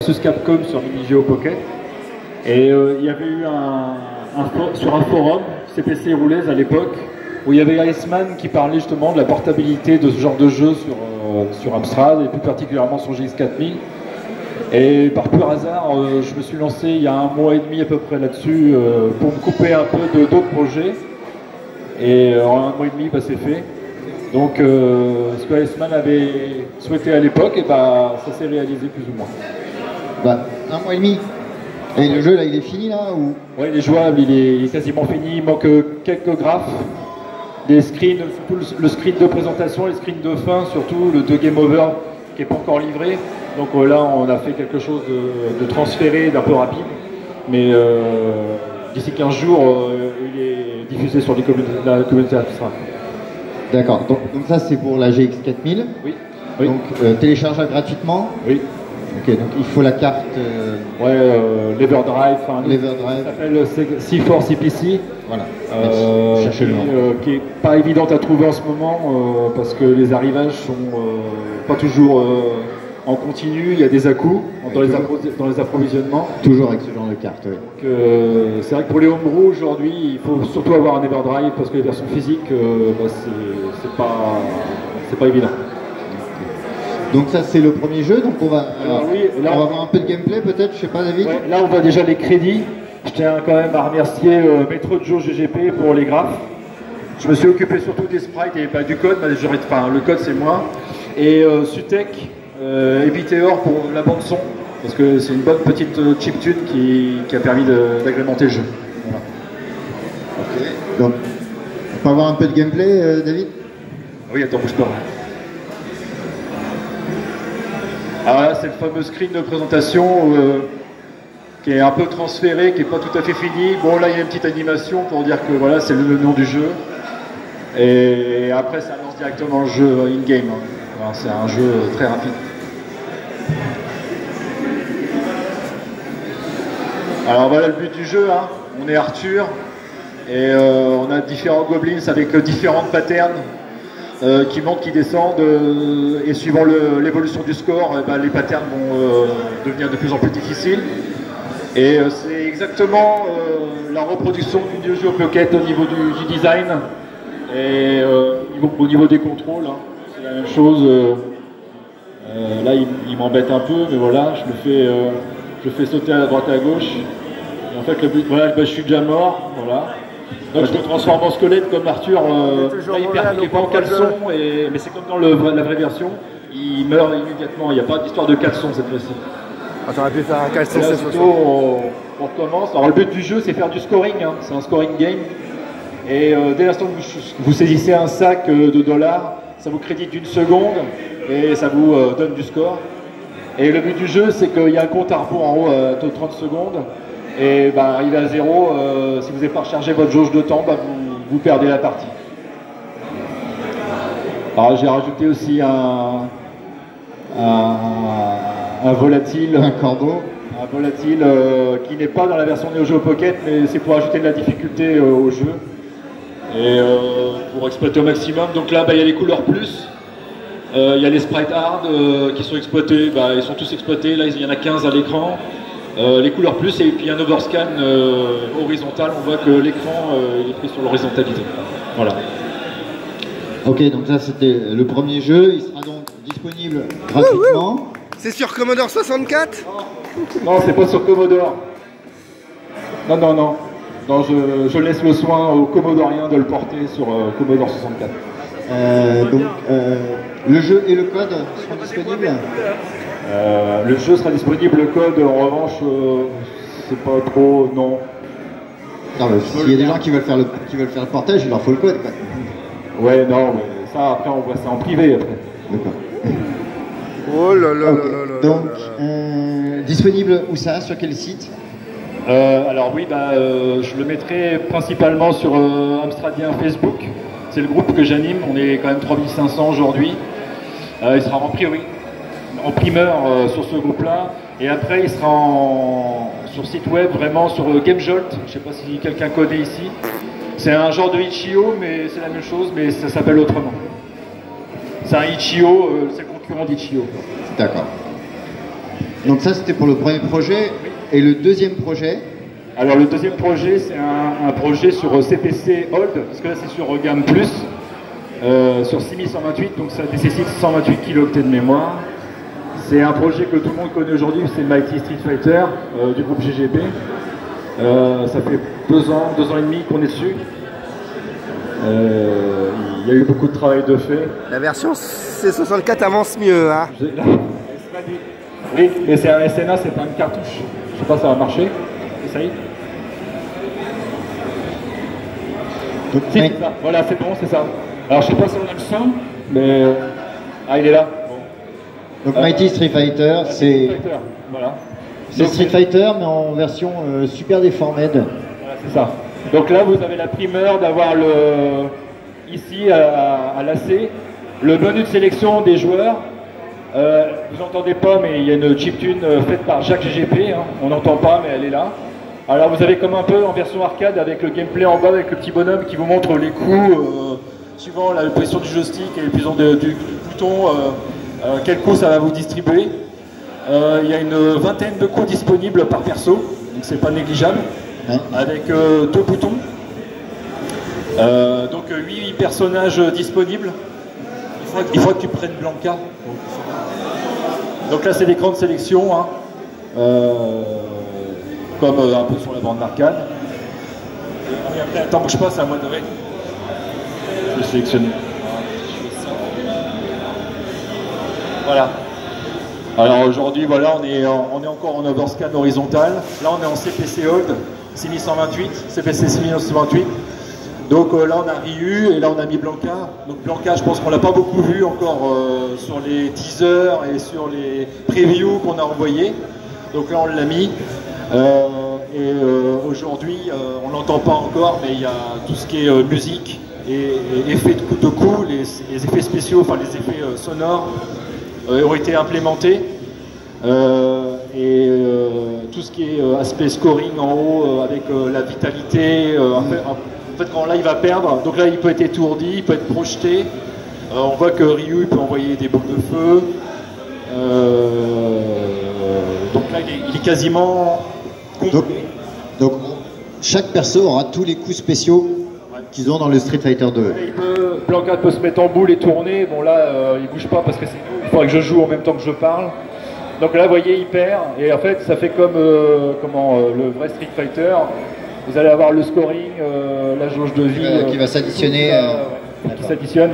versus Capcom sur Mini Geo Pocket. Et il y avait eu sur un forum, CPC Roulez à l'époque, où il y avait Iceman qui parlait justement de la portabilité de ce genre de jeu sur Amstrad, et plus particulièrement sur GX4000. Et par pur hasard, je me suis lancé il y a un mois et demi à peu près là-dessus pour me couper un peu d'autres projets. Et en un mois et demi, c'est fait. Donc ce que Iceman avait souhaité à l'époque, et ça s'est réalisé plus ou moins. Un mois et demi. Et le jeu là, il est fini là ou... Oui, il est jouable, il est quasiment fini. Il manque quelques graphes, des screens, surtout le screen de présentation, les screens de fin, surtout le de Game Over qui n'est pas encore livré. Donc là, on a fait quelque chose de transféré, d'un peu rapide. Mais d'ici 15 jours, il est diffusé sur la communauté Amstrad. D'accord, donc ça c'est pour la GX4000. Oui. Donc téléchargeable gratuitement. Oui. Ok, donc il faut la carte... l'Everdrive, l'Everdrive. Ça s'appelle C4 CPC. Voilà, qui n'est pas évidente à trouver en ce moment parce que les arrivages sont pas toujours en continu, il y a des à-coups dans les approvisionnements. Toujours avec ce genre de carte, oui. Donc c'est vrai que pour les homebrew aujourd'hui, il faut surtout avoir un Everdrive parce que les versions physiques, c'est pas évident. Donc ça c'est le premier jeu, donc on va voir un peu de gameplay peut-être, je sais pas David. Ouais, là on voit déjà les crédits. Je tiens quand même à remercier Metro Joe GGP pour les graphes. Je me suis occupé surtout des sprites et pas du code, le code c'est moi. Et Sutech, Epiteor pour la bande son, parce que c'est une bonne petite chiptune qui a permis d'agrémenter le jeu. Voilà. Ok, donc on peut avoir un peu de gameplay David? Oui, attends, bouge pas. Alors là, c'est le fameux screen de présentation qui est un peu transféré, qui n'est pas tout à fait fini. Bon, là, il y a une petite animation pour dire que voilà, c'est le nom du jeu. Et après, ça lance directement le jeu in-game. Voilà, c'est un jeu très rapide. Alors voilà le but du jeu. On est Arthur et on a différents goblins avec différentes patterns. Qui montent, qui descendent, et suivant l'évolution du score, les patterns vont devenir de plus en plus difficiles. Et c'est exactement la reproduction du Neo Geo Pocket au niveau du design et au niveau des contrôles. C'est la même chose. Là, il m'embête un peu, mais voilà, je le fais sauter à droite et à gauche. Et en fait, le but, voilà, je suis déjà mort, voilà. Donc je me transforme en squelette comme Arthur, il n'est pas en caleçon, mais c'est comme dans la vraie version, il meurt immédiatement, il n'y a pas d'histoire de caleçon cette fois-ci. Ah, t'aurais pu faire un caleçon, c'est plutôt, on recommence. Alors le but du jeu c'est faire du scoring, c'est un scoring game, et dès l'instant que vous saisissez un sac de dollars, ça vous crédite d'une seconde, et ça vous donne du score. Et le but du jeu c'est qu'il y a un compte à rebours en haut de 30 secondes, et arrivé à 0, si vous n'avez pas rechargé votre jauge de temps, vous perdez la partie. Alors j'ai rajouté aussi un volatile. Un corbeau. Un volatile qui n'est pas dans la version Neo Geo Pocket, mais c'est pour ajouter de la difficulté au jeu. Et pour exploiter au maximum. Donc là, il y a les couleurs plus. Il y a les sprites hard qui sont exploités. Ils sont tous exploités. Là, il y en a 15 à l'écran. Les couleurs plus et puis un overscan horizontal, on voit que l'écran est pris sur l'horizontalité. Voilà. Ok, donc ça c'était le premier jeu, il sera donc disponible gratuitement. C'est sur Commodore 64? Non, c'est pas sur Commodore. Non, je laisse le soin aux Commodoriens de le porter sur Commodore 64. Le jeu et le code seront disponibles? Le jeu sera disponible, le code en revanche, c'est pas trop, non. Non, mais s'il y a des gens qui veulent faire le portage, il leur faut le code, quoi. Ouais, non, mais ça après on voit ça en privé après. D'accord. Oh là là okay. là là. Donc, disponible où ça? Sur quel site? Alors oui, je le mettrai principalement sur Amstradien Facebook. C'est le groupe que j'anime, on est quand même 3500 aujourd'hui. Il sera en primeur sur ce groupe-là, et après il sera sur site web, vraiment sur GameJolt. Je ne sais pas si quelqu'un connaît ici. C'est un genre de Itch.io, mais c'est la même chose, mais ça s'appelle autrement. C'est un Itch.io, c'est le concurrent d'Itch.io. D'accord. Donc ça, c'était pour le premier projet. Et le deuxième projet? Alors le deuxième projet, c'est un projet sur CPC Old, parce que là c'est sur gamme plus, sur 6128, donc ça nécessite 128 kilooctets de mémoire. C'est un projet que tout le monde connaît aujourd'hui, c'est Mighty Street Fighter du groupe GGP. Ça fait 2 ans et demi qu'on est dessus. Il y a eu beaucoup de travail de fait. La version C64 avance mieux, hein. Oui, mais c'est un SNA, c'est pas une cartouche. Je sais pas si ça va marcher. Essaye. Si, c'est ça. Voilà, c'est bon, c'est ça. Alors je sais pas si on a le son, mais... Ah, il est là. Bon. Donc Mighty Street Fighter, c'est... Voilà. C'est Street Fighter, mais en version super déformée. Voilà, c'est ça. Donc là, vous avez la primeur d'avoir ici à l'AC, le menu de sélection des joueurs. Vous n'entendez pas, mais il y a une chiptune faite par Jacques GGP. Hein. On n'entend pas, mais elle est là. Alors vous avez comme un peu en version arcade avec le gameplay en bas, avec le petit bonhomme qui vous montre les coups suivant la position du joystick et les positions du bouton, quel coup ça va vous distribuer. Il y a une vingtaine de coups disponibles par perso, donc c'est pas négligeable, avec 2 boutons. Donc 8 personnages disponibles. Il faudra que tu prennes Blanca. Donc là c'est l'écran de sélection, hein. Comme un peu sur la bande d'arcade. Attends, bouge pas, c'est à moi de règle. Je vais sélectionner. Voilà. Alors aujourd'hui, voilà, on est encore en overscan horizontal. Là, on est en CPC Old 6128, CPC 6128. Donc là, on a Ryu et là, on a mis Blanca. Donc Blanca, je pense qu'on l'a pas beaucoup vu encore sur les teasers et sur les previews qu'on a envoyés. Donc là, on l'a mis. Aujourd'hui, on l'entend pas encore, mais il y a tout ce qui est musique et effets de coup, les effets spéciaux, enfin les effets sonores ont été implémentés. Tout ce qui est aspect scoring en haut avec la vitalité. En fait, quand là il va perdre, donc là il peut être étourdi, il peut être projeté. On voit que Ryu il peut envoyer des boules de feu. Donc là il est quasiment complet. Donc chaque perso aura tous les coups spéciaux qu'ils ont dans le Street Fighter 2. Blanca peut se mettre en boule et tourner. Bon là il bouge pas parce que c'est nous. Il faudrait que je joue en même temps que je parle. Donc là vous voyez il perd et en fait ça fait comme le vrai Street Fighter. Vous allez avoir le scoring, la jauge de vie qui va s'additionner. Qui s'additionne.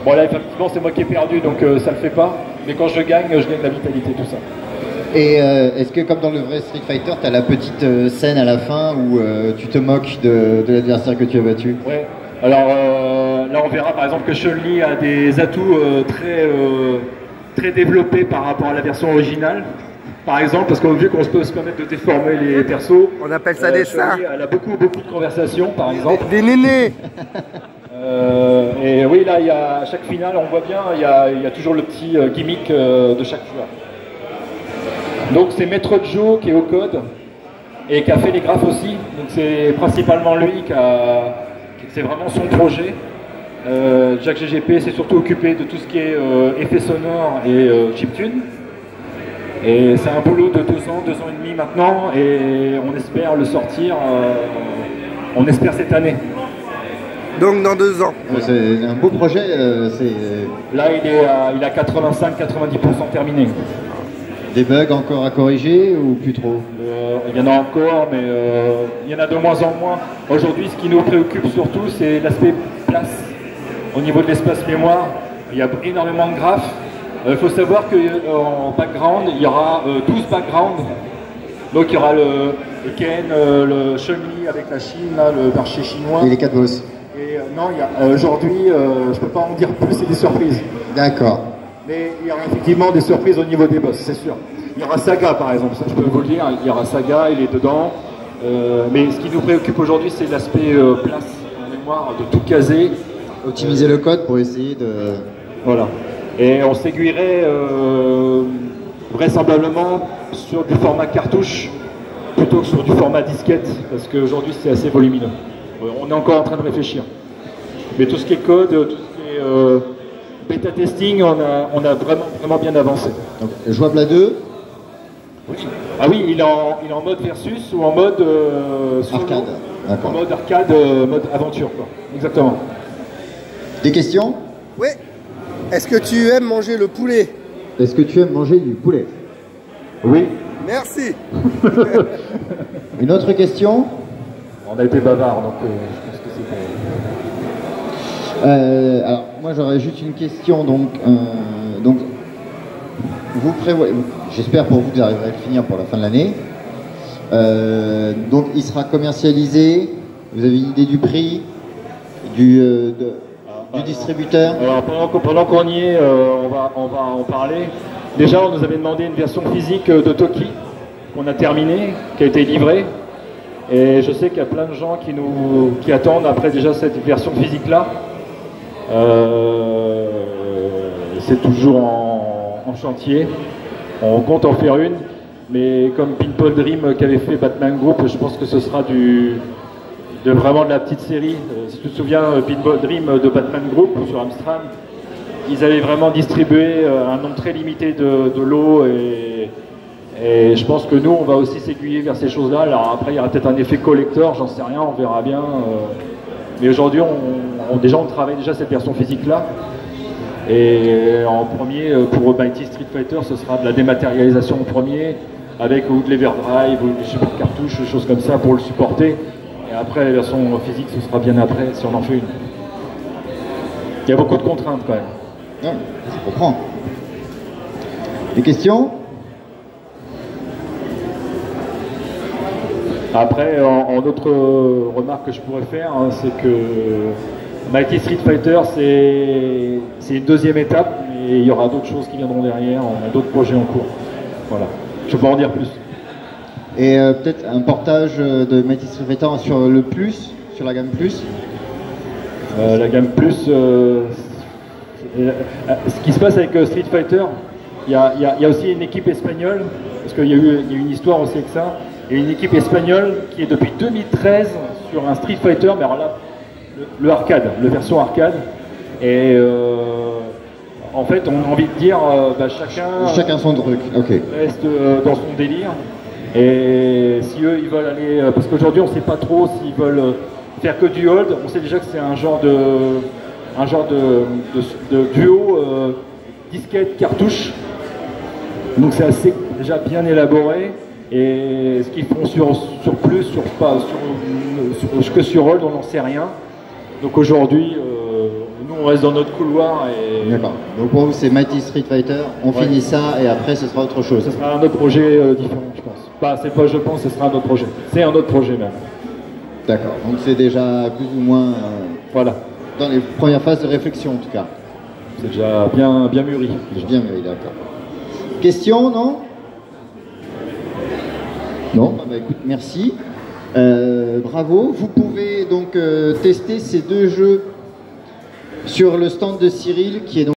Bon là effectivement c'est moi qui ai perdu donc ça le fait pas. Mais quand je gagne la vitalité, tout ça. Et est-ce que comme dans le vrai Street Fighter, tu as la petite scène à la fin où tu te moques de l'adversaire que tu as battu? Ouais. Alors là on verra par exemple que Chun-Li a des atouts très développés par rapport à la version originale. Par exemple, parce qu'on vu qu'on peut se permettre de déformer les persos. On appelle ça des seins. Elle a beaucoup de conversations, par exemple. Des nénés. Et oui, là, à chaque finale, on voit bien, il y a toujours le petit gimmick de chaque joueur. Donc c'est Maître Joe qui est au code et qui a fait les graphes aussi. Donc c'est principalement lui c'est vraiment son projet. Jacques GGP s'est surtout occupé de tout ce qui est effets sonores et chiptune. Et c'est un boulot de 2 ans et demi maintenant, et on espère le sortir, on espère cette année. Donc dans 2 ans. C'est un beau projet. Là il a 85-90% terminé. Des bugs encore à corriger ou plus trop? Il y en a encore, mais il y en a de moins en moins. Aujourd'hui, ce qui nous préoccupe surtout, c'est l'aspect place. Au niveau de l'espace mémoire, il y a énormément de graphes. Il faut savoir qu'en background, il y aura 12 backgrounds. Donc il y aura le Ken, le Chun-Li avec la Chine, là, le marché chinois. Et les 4 boss. Et non, aujourd'hui, je ne peux pas en dire plus, c'est des surprises. D'accord. Mais il y aura effectivement des surprises au niveau des boss, c'est sûr. Il y aura Saga par exemple, ça je peux vous le dire, il y aura Saga, il est dedans. Mais ce qui nous préoccupe aujourd'hui, c'est l'aspect place en mémoire, de tout caser. Optimiser le code pour essayer de... Voilà. Et on s'aiguillerait vraisemblablement sur du format cartouche plutôt que sur du format disquette, parce qu'aujourd'hui c'est assez volumineux. On est encore en train de réfléchir. Mais tout ce qui est code, tout ce qui est bêta testing, on a vraiment bien avancé. Donc, jouable à 2? Ah oui, il est en mode versus ou en mode solo, Arcade. en mode arcade, mode aventure, quoi. Exactement. Des questions? Oui. Est-ce que tu aimes manger le poulet? Est-ce que tu aimes manger du poulet? Oui. Merci. Une autre question? On a été bavard, donc je pense que c'est bon. Alors, moi j'aurais juste une question. Donc vous prévoyez, j'espère pour vous que vous arriverez à le finir pour la fin de l'année. Donc il sera commercialisé. Vous avez une idée du prix, du distributeur? Alors pendant qu'on y est, on va en parler. Déjà, on nous avait demandé une version physique de Toki qu'on a terminée, qui a été livrée. Et je sais qu'il y a plein de gens qui attendent après déjà cette version physique-là. C'est toujours en chantier. On compte en faire une, mais comme Pinball Dream qu'avait fait Batman Group, je pense que ce sera vraiment de la petite série. Si tu te souviens, Pinball Dream de Batman Group sur Amstrad, ils avaient vraiment distribué un nombre très limité de lots et je pense que nous, on va aussi s'aiguiller vers ces choses-là. Alors après, il y aura peut-être un effet collector, j'en sais rien, on verra bien. Mais aujourd'hui, on travaille déjà cette version physique-là. Et en premier, pour Mighty Street Fighter, ce sera de la dématérialisation en premier, avec ou de l'Everdrive, ou des support cartouches, des choses comme ça pour le supporter. Et après, la version physique, ce sera bien après, si on en fait une. Il y a beaucoup de contraintes quand même. Non, je comprends. Des questions? Après, en autre remarque que je pourrais faire, hein, c'est que Mighty Street Fighter, c'est une deuxième étape, mais il y aura d'autres choses qui viendront derrière, on a d'autres projets en cours. Voilà, je peux pas en dire plus. Et peut-être un portage de Mighty Street Fighter sur le plus, sur la gamme plus? La gamme plus, ce qui se passe avec Street Fighter, il y a aussi une équipe espagnole, parce qu'il y a eu une histoire aussi avec ça, et une équipe espagnole qui est depuis 2013 sur un Street Fighter, mais alors là, le arcade, la version arcade, et en fait on a envie de dire chacun son truc, ok. Reste dans son délire, et si eux ils veulent aller, parce qu'aujourd'hui on ne sait pas trop s'ils veulent faire que du hold, on sait déjà que c'est un genre de duo disquette cartouche, donc c'est assez déjà bien élaboré. Et ce qu'ils font sur plus, que sur hold, on n'en sait rien. Donc aujourd'hui, nous on reste dans notre couloir et... D'accord. Donc pour vous c'est Mighty Street Fighter, on finit ça et après ce sera autre chose. Ce sera un autre projet différent, je pense. C'est pas je pense, ce sera un autre projet. C'est un autre projet même. D'accord. Donc c'est déjà plus ou moins voilà. Dans les premières phases de réflexion en tout cas. C'est déjà bien mûri. Déjà. Bien mûri, d'accord. Question, non? Non, bah écoute, merci. Bravo. Vous pouvez donc tester ces deux jeux sur le stand de Cyril qui est donc